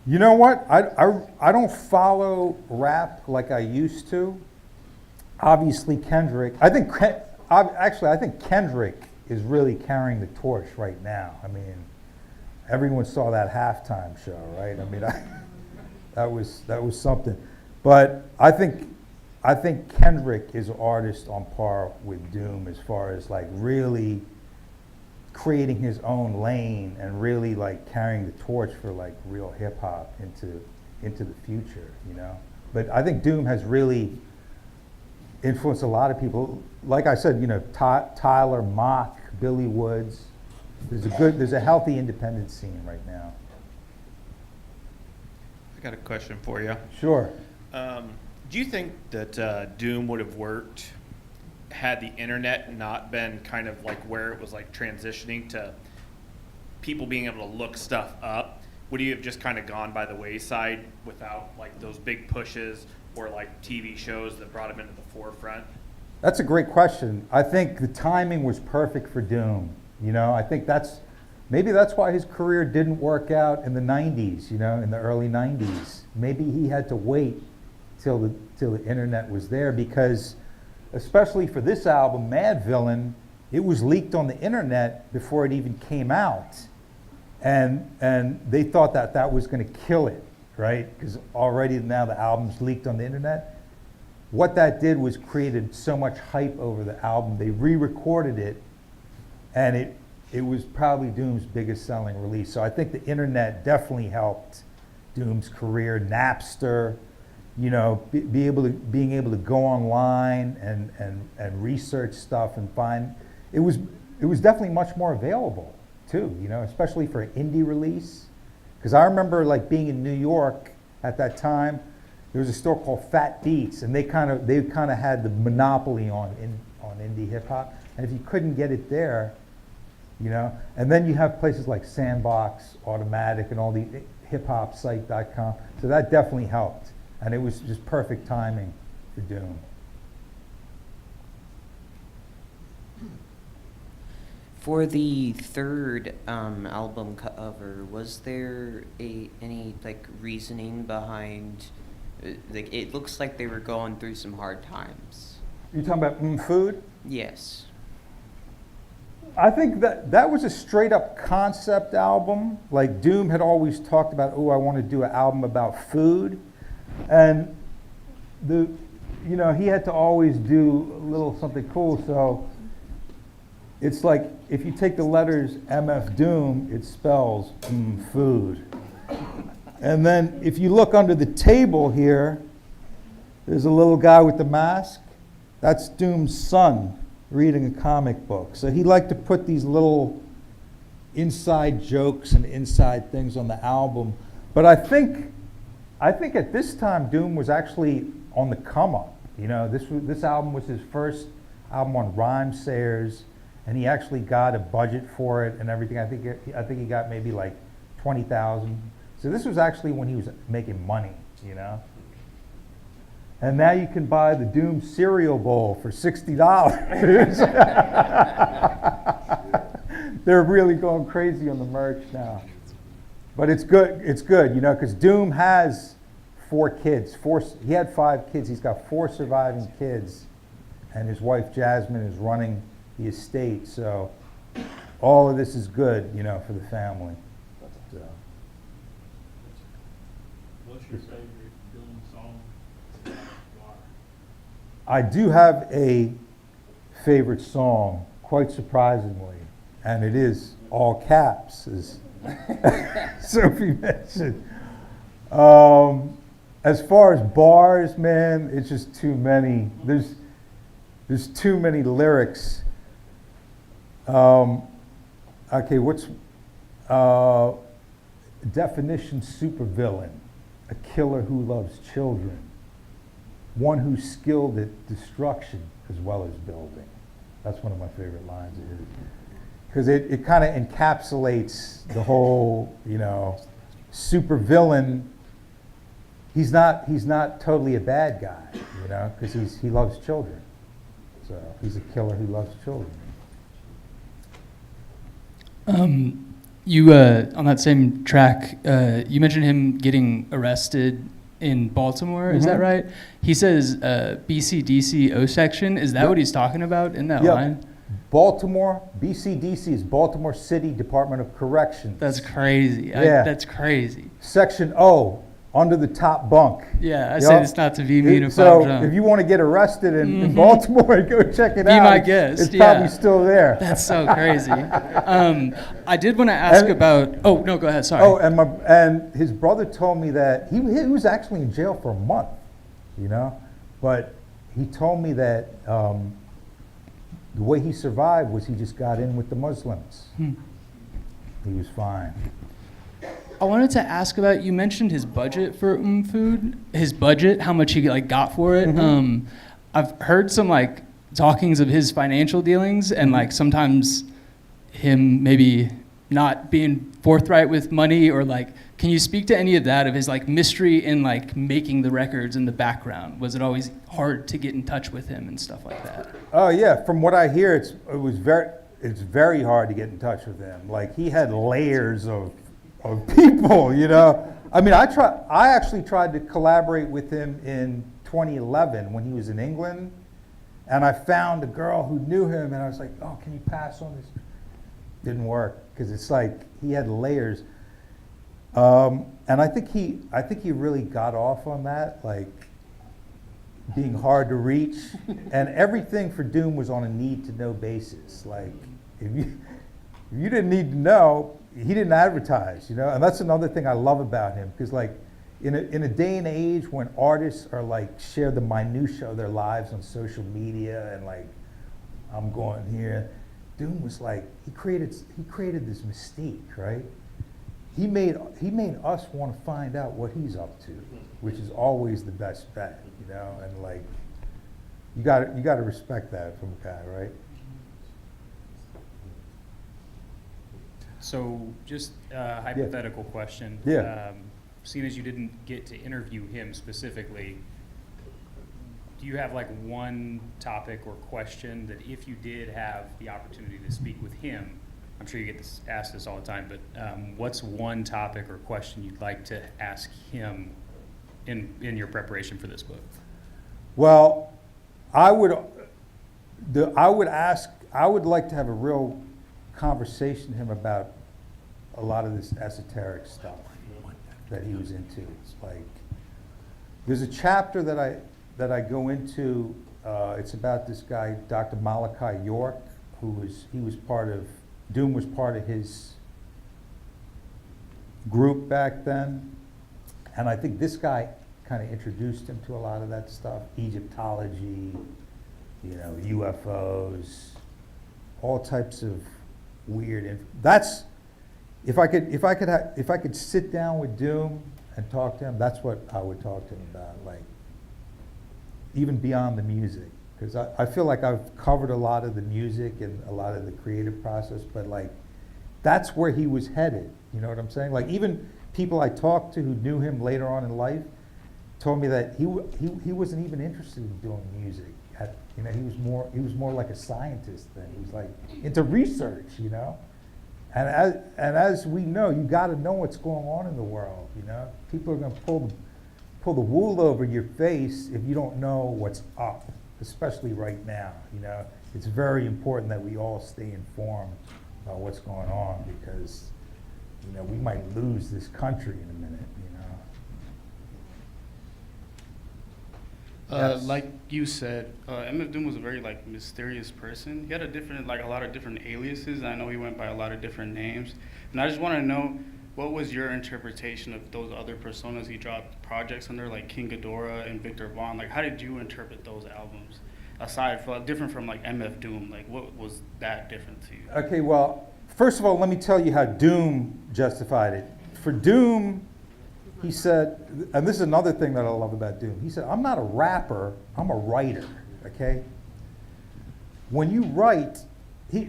You know what? I don't follow rap like I used to. Obviously Kendrick. I think Kendrick is really carrying the torch right now. I mean, everyone saw that halftime show, right? I mean, that was something. But I think Kendrick is an artist on par with Doom as far as like really creating his own lane and really like carrying the torch for like real hip hop into the future, you know. But I think Doom has really influenced a lot of people. Like I said, you know, Tyler, Mock, Billy Woods. There's a healthy independent scene right now. I got a question for you. Sure. Do you think that Doom would have worked had the internet not been kind of like where it was like transitioning to people being able to look stuff up? Would you have just kind of gone by the wayside without like those big pushes or like TV shows that brought him into the forefront? That's a great question. I think the timing was perfect for Doom. You know, I think maybe that's why his career didn't work out in the 90s, you know, in the early 90s. Maybe he had to wait till the internet was there, because especially for this album, Madvillainy, it was leaked on the internet before it even came out. And they thought that was going to kill it, right? Because already now the album's leaked on the internet. What that did was created so much hype over the album. They re-recorded it, and it was probably Doom's biggest selling release. So I think the internet definitely helped Doom's career. Napster, you know, being able to go online and research stuff and find, it was definitely much more available too, you know, especially for an indie release. Because I remember like being in New York at that time, there was a store called Fat Beats, and they kind of had the monopoly on indie hip hop. And if you couldn't get it there, you know, and then you have places like Sandbox, Automatic, and all the hiphopsite.com. So that definitely helped. And it was just perfect timing for Doom. For the third album cover, was there any like reasoning behind? Like, it looks like they were going through some hard times. You talking about Food? Yes. I think that was a straight up concept album. Like Doom had always talked about, oh, I want to do an album about food. And you know, he had to always do a little something cool. So it's like if you take the letters MF Doom, it spells food. And then if you look under the table here, there's a little guy with the mask. That's Doom's son reading a comic book. So he liked to put these little inside jokes and inside things on the album. But I think at this time Doom was actually on the come up. You know, this album was his first album on Rhymesayers, and he actually got a budget for it and everything. I think he got maybe like 20,000. So this was actually when he was making money, you know. And now you can buy the Doom cereal bowl for $60. They're really going crazy on the merch now. But it's good, you know, because Doom has 4 kids. He had 5 kids. He's got 4 surviving kids. And his wife, Jasmine, is running the estate. So all of this is good, you know, for the family. So. What's your favorite Doom song? I do have a favorite song, quite surprisingly, and it is all caps, as Sophie mentioned. As far as bars, man, it's just too many. There's too many lyrics. Okay, what's definition supervillain? A killer who loves children. One who's skilled at destruction as well as building. That's one of my favorite lines. Because it kind of encapsulates the whole, you know, supervillain. He's not totally a bad guy, you know, because he loves children. So he's a killer who loves children. You on that same track, you mentioned him getting arrested in Baltimore. Is that right? He says BCDC O section. Is that what he's talking about in that line? Baltimore, BCDC is Baltimore City Department of Corrections. That's crazy. That's crazy. Section O, under the top bunk. Yeah, I said it's not to be mean So if you want to get arrested in Baltimore, go check it out. Be my guest. It's probably still there. That's so crazy. I did want to ask about. Oh no, go ahead. Sorry. Oh, and his brother told me that he was actually in jail for a month, you know, but he told me that the way he survived was he just got in with the Muslims. He was fine. I wanted to ask about, you mentioned his budget for food, his budget, how much he got for it. I've heard some talkings of his financial dealings and sometimes him maybe not being forthright with money, or can you speak to any of that, of his mystery in making the records in the background? Was it always hard to get in touch with him and stuff like that? Oh yeah, from what I hear, it's very hard to get in touch with him. He had layers of people, you know. I mean, I actually tried to collaborate with him in 2011 when he was in England, and I found a girl who knew him, and I was like, oh, can you pass on this? Didn't work, because it's he had layers. And I think he really got off on that, being hard to reach, and everything for Doom was on a need-to-know basis. If you didn't need to know, he didn't advertise, you know, and that's another thing I love about him, because in a day and age when artists are share the minutia of their lives on social media and I'm going here, Doom was he created this mystique, right? He made us want to find out what he's up to, which is always the best bet, you know, and you got to respect that from a guy, right? So just a hypothetical question. Yeah. Seeing as you didn't get to interview him specifically, do you have one topic or question that if you did have the opportunity to speak with him, I'm sure you get asked this all the time, but what's one topic or question you'd like to ask him in your preparation for this book? Well, I would like to have a real conversation with him about a lot of this esoteric stuff that he was into. It's there's a chapter that that I go into, it's about this guy, Dr. Malachi York, he was part of, Doom was part of his group back then. And I think this guy kind of introduced him to a lot of that stuff, Egyptology, UFOs, all types of weird. That's if I could sit down with Doom and talk to him, that's what I would talk to him about, like even beyond the music, because I feel like I've covered a lot of the music and a lot of the creative process, but like that's where he was headed. You know what I'm saying? Like even people I talked to who knew him later on in life told me that he wasn't even interested in doing music. He was more like a scientist then. He was like into research, And as we know, you got to know what's going on in the world. People are going to pull the wool over your face if you don't know what's up, especially right now. It's very important that we all stay informed about what's going on, because we might lose this country in a minute. Yes. Like you said, MF Doom was a very mysterious person. He had a lot of different aliases, and I know he went by a lot of different names. And I just want to know, what was your interpretation of those other personas he dropped projects under, like King Ghidorah and Victor Vaughn? Like, how did you interpret those albums, aside from different from like MF Doom? Like, what was that different to you? Okay, well, first of all, let me tell you how Doom justified it. For Doom, he said, and this is another thing that I love about Doom. He said, "I'm not a rapper, I'm a writer." Okay. When you write, he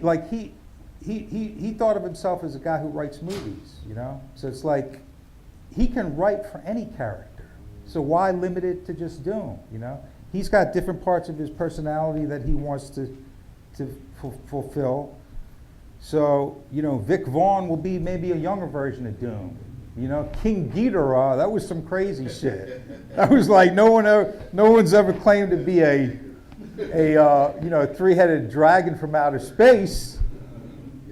thought of himself as a guy who writes movies. So it's like he can write for any character. So why limit it to just Doom? He's got different parts of his personality that he wants to fulfill. So Vic Vaughn will be maybe a younger version of Doom. King Ghidorah, that was some crazy shit. That was like no one's ever claimed to be a three-headed dragon from outer space.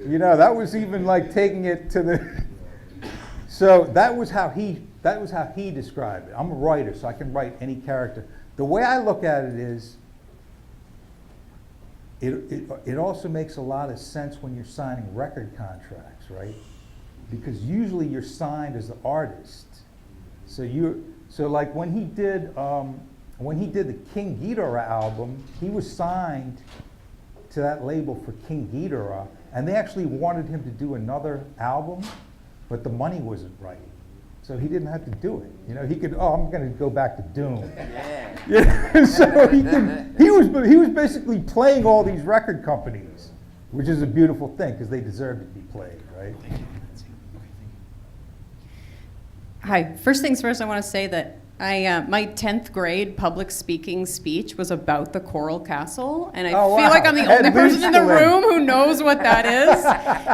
That was even like taking it to the. So that was how he described it. I'm a writer, so I can write any character. The way I look at it is, it also makes a lot of sense when you're signing record contracts, right? Because usually you're signed as the artist. So like when he did the King Ghidorah album, he was signed to that label for King Ghidorah, and they actually wanted him to do another album, but the money wasn't right. So he didn't have to do it. He could, I'm going to go back to Doom. Yeah. So he was basically playing all these record companies, which is a beautiful thing because they deserve to be played, right? Hi. First things first, I want to say that my 10th grade public speaking speech was about the Coral Castle, and I feel like I'm the only person in the room who knows what that is.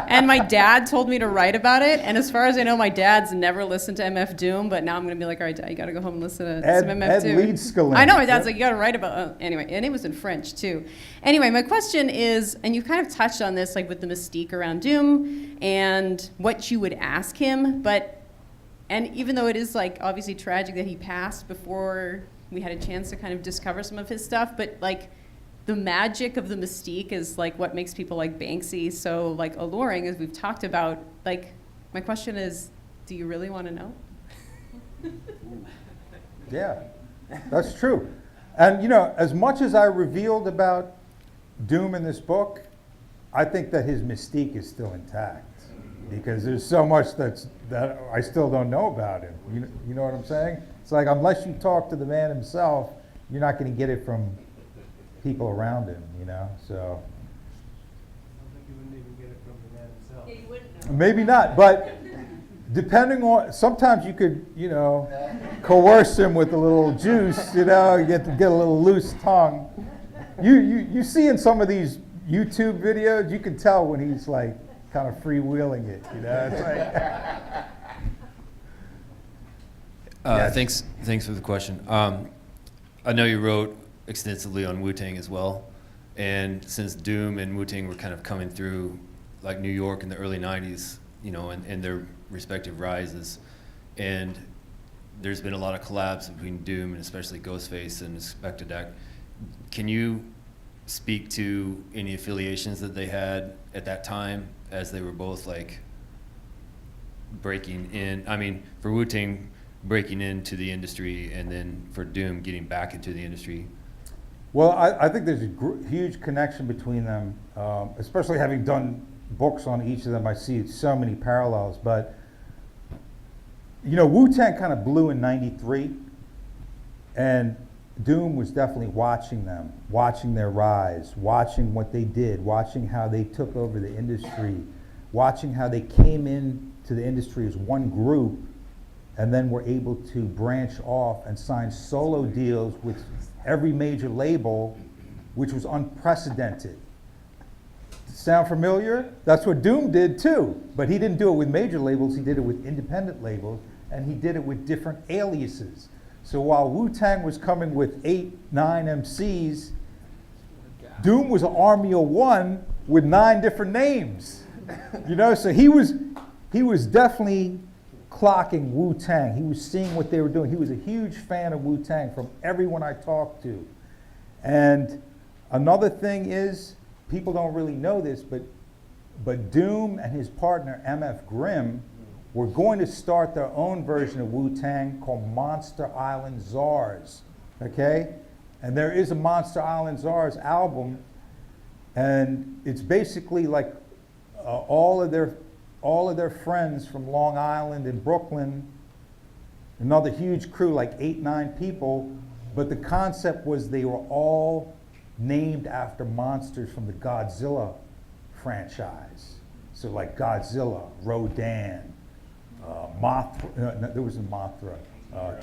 And my dad told me to write about it, and as far as I know, my dad's never listened to MF Doom, but now I'm going to be like, all right, Dad, you got to go home and listen to some MF Doom. I know, my dad's like, you got to write about anyway, and it was in French, too. Anyway, my question is, and you kind of touched on this, like with the mystique around Doom and what you would ask him, and even though it is like obviously tragic that he passed before we had a chance to kind of discover some of his stuff, but like the magic of the mystique is like what makes people like Banksy so like alluring, as we've talked about. Like, my question is, do you really want to know? Yeah, that's true. And as much as I revealed about Doom in this book, I think that his mystique is still intact, because there's so much that I still don't know about him. You know what I'm saying? It's like, unless you talk to the man himself, you're not going to get it from people around him, so. I think you wouldn't even get it from the man himself. Yeah, you wouldn't know. Maybe not, but depending on, sometimes you could, coerce him with a little juice, get a little loose tongue. You see in some of these YouTube videos, you can tell when he's like, kind of freewheeling it, It's like yes. Thanks for the question. I know you wrote extensively on Wu-Tang as well, and since Doom and Wu-Tang were kind of coming through, like New York in the early '90s, and their respective rises, and there's been a lot of collabs between Doom and especially Ghostface and Spectadec. Can you speak to any affiliations that they had at that time as they were both like breaking in? I mean, for Wu-Tang, breaking into the industry, and then for Doom getting back into the industry? Well, I think there's a huge connection between them, especially having done books on each of them. I see so many parallels, but you know, Wu-Tang kind of blew in '93, and Doom was definitely watching them, watching their rise, watching what they did, watching how they took over the industry, watching how they came into the industry as one group, and then were able to branch off and sign solo deals with every major label, which was unprecedented. Sound familiar? That's what Doom did too, but he didn't do it with major labels, he did it with independent labels, and he did it with different aliases. So while Wu-Tang was coming with 8, 9 MCs, Doom was an army of one with 9 different names. You know, so he was definitely clocking Wu-Tang. He was seeing what they were doing. He was a huge fan of Wu-Tang from everyone I talked to. And another thing is, people don't really know this, but Doom and his partner MF Grimm were going to start their own version of Wu-Tang called Monster Island Czars, okay? And there is a Monster Island Czars album, and it's basically like all of their friends from Long Island and Brooklyn, another huge crew, like 8, 9 people, but the concept was they were all named after monsters from the Godzilla franchise. So like Godzilla, Rodan, Mothra, there was a Mothra,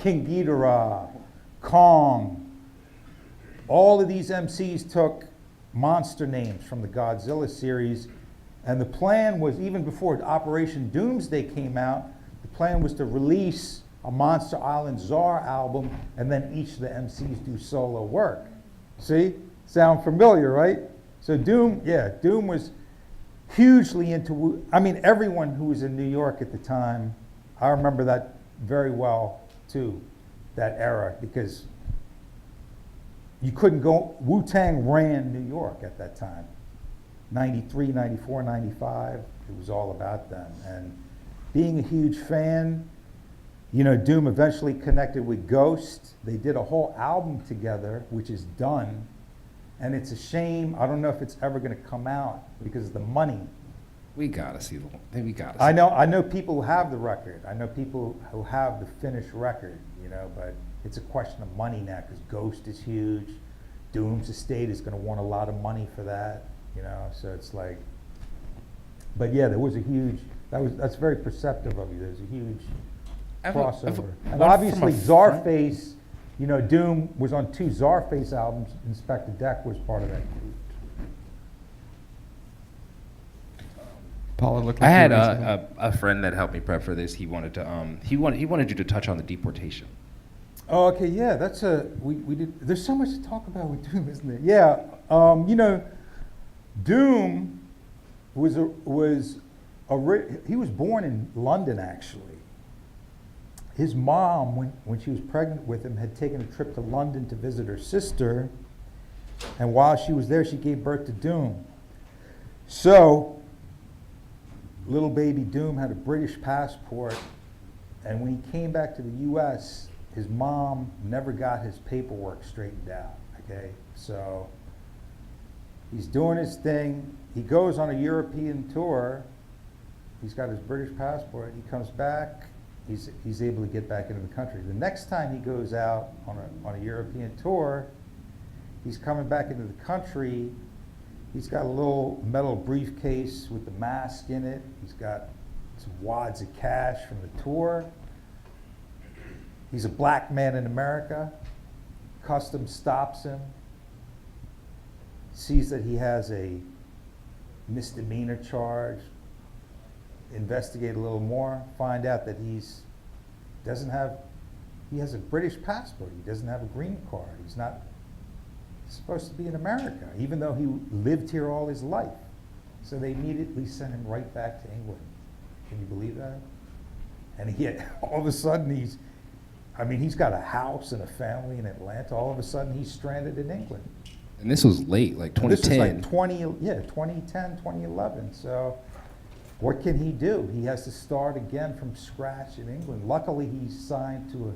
King Ghidorah, Kong. All of these MCs took monster names from the Godzilla series, and the plan was, even before Operation Doomsday came out, the plan was to release a Monster Island Czar album, and then each of the MCs do solo work. See? Sound familiar, right? So Doom was hugely into, I mean, everyone who was in New York at the time, I remember that very well too, that era, because you couldn't go, Wu-Tang ran New York at that time. 93, 94, 95, it was all about them. And being a huge fan, you know, Doom eventually connected with Ghost. They did a whole album together, which is done. And it's a shame, I don't know if it's ever gonna come out because of the money. We gotta see the one. We gotta see I know people who have the record. I know people who have the finished record, you know, but it's a question of money now because Ghost is huge. Doom's estate is gonna want a lot of money for that, you know, so it's like, but yeah, there was a huge, that's very perceptive of you. There's a huge crossover. And obviously Czarface, you know, Doom was on 2 Czarface albums. Spectadec was part of that group. Paul, it looked I like had you were raising a friend that helped me prep for this. He wanted you to touch on the deportation. Oh, okay, yeah, that's we did. There's so much to talk about with Doom, isn't there? Yeah, you know, Doom he was born in London actually. His mom, when she was pregnant with him, had taken a trip to London to visit her sister, and while she was there, she gave birth to Doom. So, little baby Doom had a British passport, and when he came back to the US, his mom never got his paperwork straightened out, okay? So, he's doing his thing. He goes on a European tour. He's got his British passport. He comes back. He's able to get back into the country. The next time he goes out on a European tour, he's coming back into the country. He's got a little metal briefcase with the mask in it. He's got some wads of cash from the tour. He's a black man in America. Customs stops him, sees that he has a misdemeanor charge, investigate a little more, find out that he has a British passport. He doesn't have a green card. He's not supposed to be in America, even though he lived here all his life. So they immediately sent him right back to England. Can you believe that? And all of a sudden I mean, he's got a house and a family in Atlanta. All of a sudden, he's stranded in England. And this was late, like And this 2010. is like 2010, 2011. So what can he do? He has to start again from scratch in England. Luckily, he's signed to a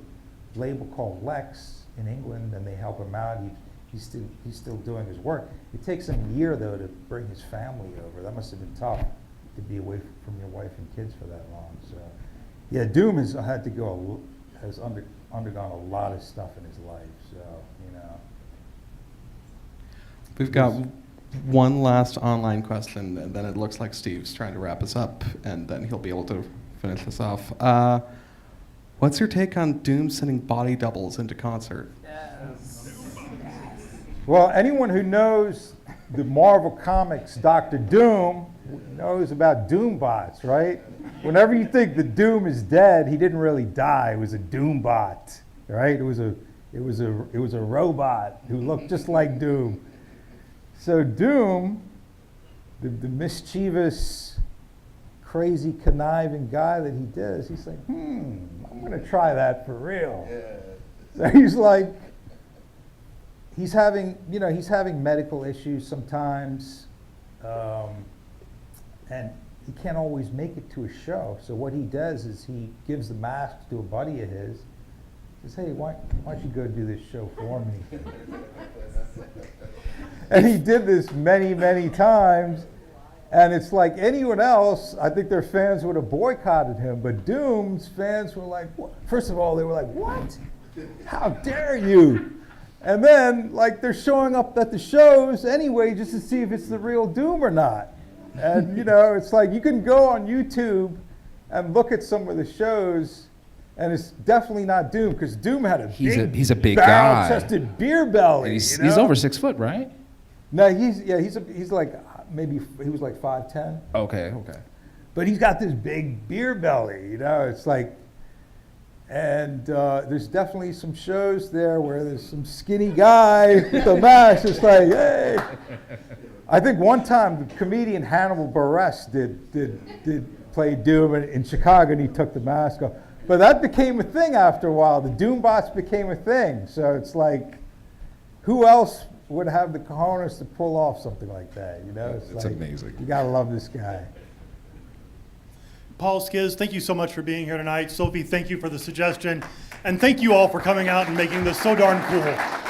label called Lex in England, and they help him out. He's still doing his work. It takes him a year, though, to bring his family over. That must have been tough to be away from your wife and kids for that long. So, yeah, Doom has undergone a lot of stuff in his life. So, you know. We've got one last online question, and then it looks like Steve's trying to wrap us up, and then he'll be able to finish this off. What's your take on Doom sending body doubles into concert? Well, anyone who knows the Marvel Comics Dr. Doom knows about Doom bots, right? Whenever you think the Doom is dead, he didn't really die. It was a Doom bot, right? It was a robot who looked just like Doom. So Doom, the mischievous, crazy, conniving guy that he is, he's like, I'm gonna try that for real. So he's like, he's having medical issues sometimes, and he can't always make it to a show. So what he does is he gives the mask to a buddy of his, says, hey, why don't you go do this show for me? And he did this many, many times, and it's like anyone else, I think their fans would have boycotted him, but Doom's fans were like, what? First of all, they were like, what? How dare you? And then, like, they're showing up at the shows anyway just to see if it's the real Doom or not. And, you know, it's like you can go on YouTube and look at some of the shows, and it's definitely not Doom, because Doom had He's a big guy. barrel-chested beer belly. And he's, you know? he's over 6 foot, right? No, he's like, maybe, he was like 5'10". Okay. But he's got this big beer belly, you know, it's like, and there's definitely some shows there where there's some skinny guy with a mask, it's like, hey. I think one time the comedian Hannibal Buress did play Doom in Chicago, and he took the mask off. But that became a thing after a while. The Doom bots became a thing. So it's like, who else would have the cojones to pull off something like that? You know, It's like, amazing. You gotta love this guy. Paul, SKIZ, thank you so much for being here tonight. Sophie, thank you for the suggestion. And thank you all for coming out and making this so darn cool.